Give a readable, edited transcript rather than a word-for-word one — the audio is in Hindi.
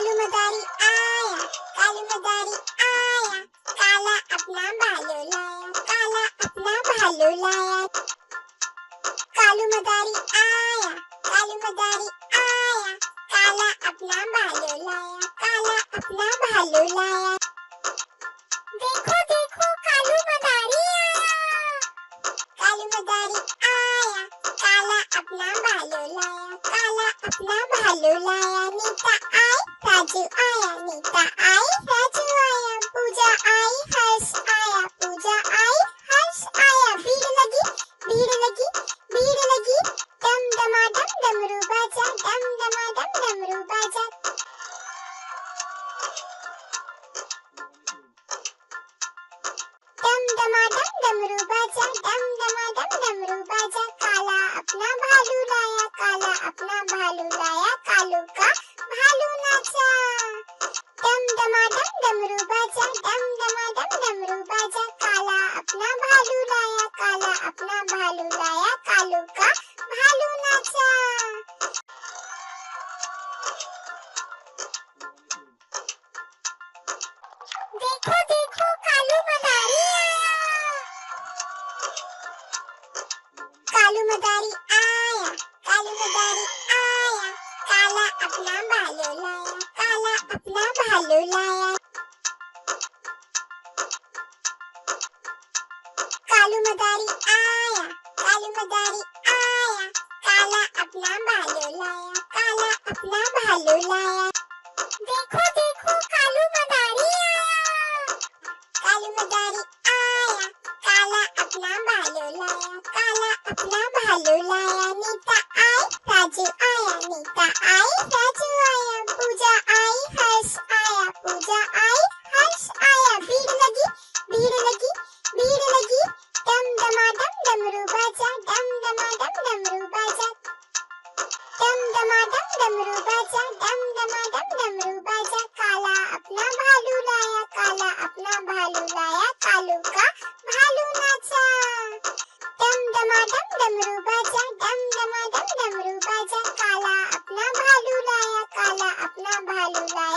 कालू मदारी आया, कालू मदारी आया, काला अपना भालू लाया, काला अपना भालू लाया। कालू मदारी आया, कालू मदारी आया, काला अपना भालू लाया, काला अपना भालू लाया। देखो देखो कालू मदारी आया, कालू मदारी आया, काला अपना भालू लाया, काला अपना भालू लाया। नीता आई, राजू आया, नीता आई, राजू आया, पूजा आई, हर्ष आया, पूजा आई, हर्ष आया। भीड़ लगी, भीड़ लगी, भीड़ लगी, डम डमाडम डमरू बाजा, डम डमाडम डमरू बाजा। डम डमाडम डमरू बाजा, डम डमाडम डमरू बाजा। काला अपना भालू लाया, काला अपना भालू लाया, कालू का भालू नाचा। डम डमाडम डमरू बाजा, डम डमाडम डमरू बाजा। काला अपना भालू लाया, काला अपना भालू लाया, कालू का भालू नाचा। देखो देखो कालू मदारी आया, कालू मदारी आया, कालू मदारी आया, काला अपना भालू लाया, काला अपना भालू लाया। कालू मदारी आया, कालू मदारी आया, काला अपना भालू लाया, काला अपना भालू लाया। देखो देखो कालू मदारी आया, कालू मदारी आया, काला अपना भालू लाया, काला अपना भालू लाया। नीता आई, राजू आया, नीता आई, राजू आया, पूजा आई, हर्ष आया, पूजा आई, हर्ष आया। भीड़ लगी, भीड़ लगी, भीड़ लगी, डम डमाडम डमरू बाजा, डम डमाडम डमरू बाजा। डम डमाडम डमरू बाजा, डम डमाडम डमरू बाजा। काला अपना भालू लाया, काला अपना भालू लाया, कालू का भालू नाचा। डम डमाडम डमरू बाजा, डम डमाडम डमरू बाजा। काला अपना भालू लाया, काला अपना भालू लाया।